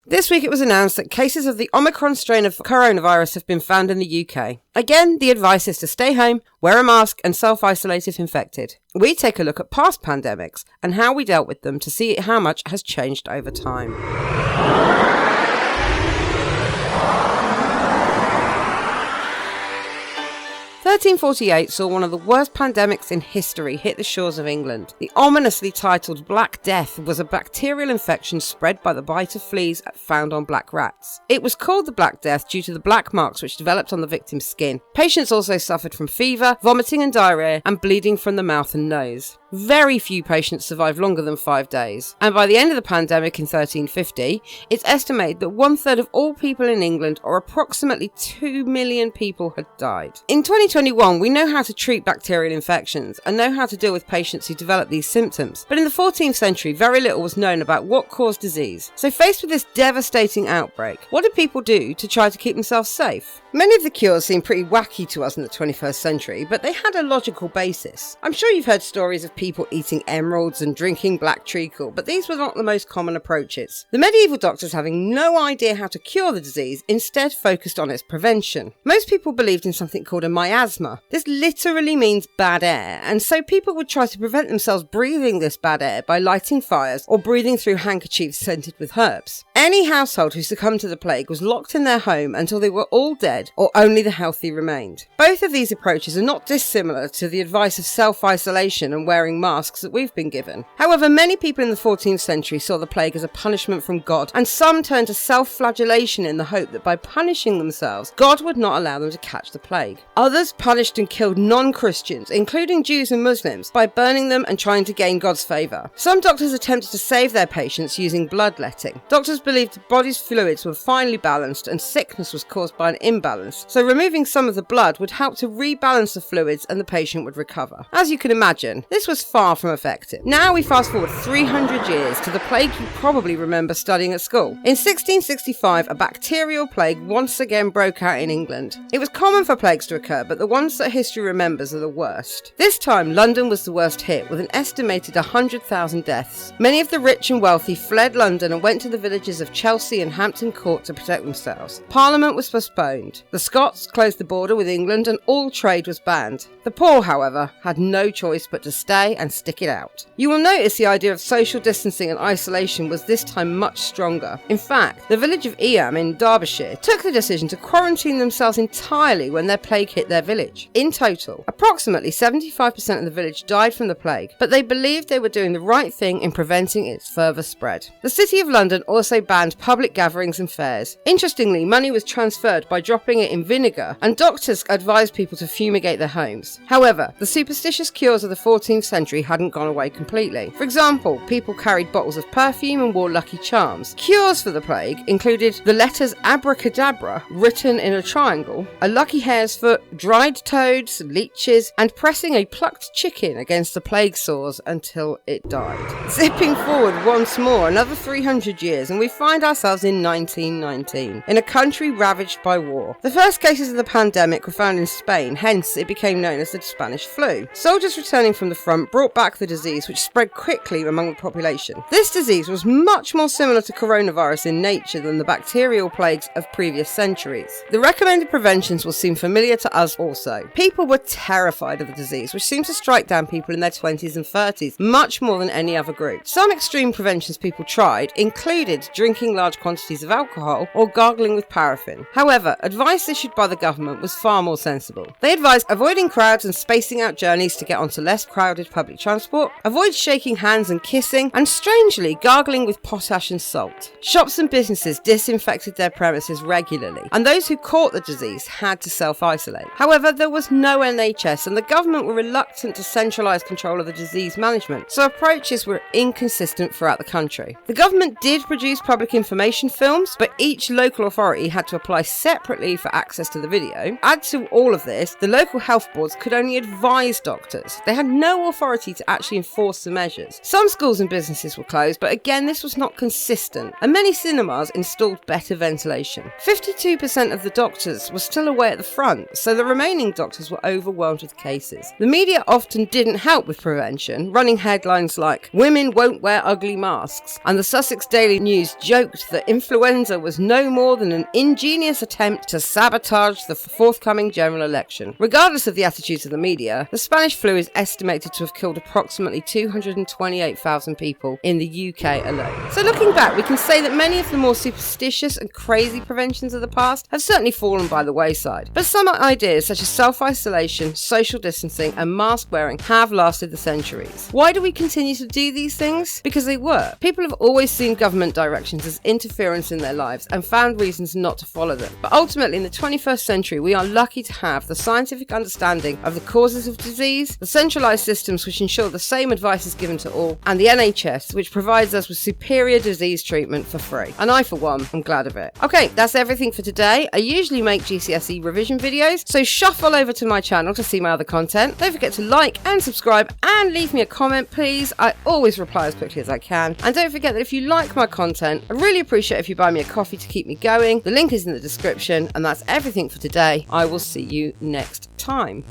This week it was announced that cases of the Omicron strain of coronavirus have been found in the UK. Again, the advice is to stay home, wear a mask and self-isolate if infected. We take a look at past pandemics and how we dealt with them to see how much has changed over time. 1348 saw one of the worst pandemics in history hit the shores of England. The ominously titled Black Death was a bacterial infection spread by the bite of fleas found on black rats. It was called the Black Death due to the black marks which developed on the victim's skin. Patients also suffered from fever, vomiting and diarrhea, and bleeding from the mouth and nose. Very few patients survived longer than 5 days, and by the end of the pandemic in 1350, it's estimated that 1/3 of all people in England, or approximately 2 million people, had died. In 2021, we know how to treat bacterial infections and know how to deal with patients who develop these symptoms, but in the 14th century, very little was known about what caused disease. So faced with this devastating outbreak, what did people do to try to keep themselves safe? Many of the cures seem pretty wacky to us in the 21st century, but they had a logical basis. I'm sure you've heard stories of people eating emeralds and drinking black treacle, but these were not the most common approaches. The medieval doctors, having no idea how to cure the disease, instead focused on its prevention. Most people believed in something called a miasma. This literally means bad air, and so people would try to prevent themselves breathing this bad air by lighting fires or breathing through handkerchiefs scented with herbs. Any household who succumbed to the plague was locked in their home until they were all dead or only the healthy remained. Both of these approaches are not dissimilar to the advice of self-isolation and wearing masks that we've been given. However, many people in the 14th century saw the plague as a punishment from God, and some turned to self-flagellation in the hope that by punishing themselves, God would not allow them to catch the plague. Others punished and killed non-Christians, including Jews and Muslims, by burning them and trying to gain God's favour. Some doctors attempted to save their patients using bloodletting. Doctors believed the body's fluids were finely balanced and sickness was caused by an imbalance, so removing some of the blood would help to rebalance the fluids and the patient would recover. As you can imagine, this was far from effective. Now we fast forward 300 years to the plague you probably remember studying at school. In 1665, a bacterial plague once again broke out in England. It was common for plagues to occur, but the ones that history remembers are the worst. This time, London was the worst hit, with an estimated 100,000 deaths. Many of the rich and wealthy fled London and went to the villages of Chelsea and Hampton Court to protect themselves. Parliament was postponed. The Scots closed the border with England and all trade was banned. The poor, however, had no choice but to stay and stick it out. You will notice the idea of social distancing and isolation was this time much stronger. In fact, the village of Eam in Derbyshire took the decision to quarantine themselves entirely when their plague hit their village. In total, approximately 75% of the village died from the plague, but they believed they were doing the right thing in preventing its further spread. The City of London also banned public gatherings and fairs. Interestingly, money was transferred by dropping it in vinegar, and doctors advised people to fumigate their homes. However, the superstitious cures of the 14th century hadn't gone away completely. For example, people carried bottles of perfume and wore lucky charms. Cures for the plague included the letters abracadabra written in a triangle, a lucky hare's foot, dried toads, leeches, and pressing a plucked chicken against the plague sores until it died. Zipping forward once more another 300 years and we find ourselves in 1919, in a country ravaged by war. The first cases of the pandemic were found in Spain, hence it became known as the Spanish flu. Soldiers returning from the front brought back the disease, which spread quickly among the population. This disease was much more similar to coronavirus in nature than the bacterial plagues of previous centuries. The recommended preventions will seem familiar to us also. People were terrified of the disease, which seemed to strike down people in their 20s and 30s, much more than any other group. Some extreme preventions people tried included drinking large quantities of alcohol or gargling with paraffin. However, advice issued by the government was far more sensible. They advised avoiding crowds and spacing out journeys to get onto less crowded public transport, avoid shaking hands and kissing, and strangely, gargling with potash and salt. Shops and businesses disinfected their premises regularly, and those who caught the disease had to self-isolate. However, there was no NHS, and the government were reluctant to centralise control of the disease management, so approaches were inconsistent throughout the country. The government did produce public information films, but each local authority had to apply separately for access to the video. Add to all of this, the local health boards could only advise doctors. They had no authority to actually enforce the measures. Some schools and businesses were closed, but again, this was not consistent, and many cinemas installed better ventilation. 52% of the doctors were still away at the front, so the remaining doctors were overwhelmed with cases. The media often didn't help with prevention, running headlines like "Women won't wear ugly masks," and the Sussex Daily News joked that influenza was no more than an ingenious attempt to sabotage the forthcoming general election. Regardless of the attitudes of the media, the Spanish flu is estimated to have killed approximately 228,000 people in the UK alone. So looking back, we can say that many of the more superstitious and crazy preventions of the past have certainly fallen by the wayside. But some ideas such as self-isolation, social distancing and mask wearing have lasted the centuries. Why do we continue to do these things? Because they work. People have always seen government directions as interference in their lives and found reasons not to follow them. But ultimately, in the 21st century, we are lucky to have the scientific understanding of the causes of disease, the centralised systems which ensure the same advice is given to all, and the NHS which provides us with superior disease treatment for free. And I, for one, am glad of it. Okay, that's everything for today. I usually make GCSE revision videos, so shuffle over to my channel to see my other content. Don't forget to like and subscribe and leave me a comment, please. I always reply as quickly as I can. And don't forget that if you like my content, I really appreciate if you buy me a coffee to keep me going. The link is in the description, and that's everything for today. I will see you next time.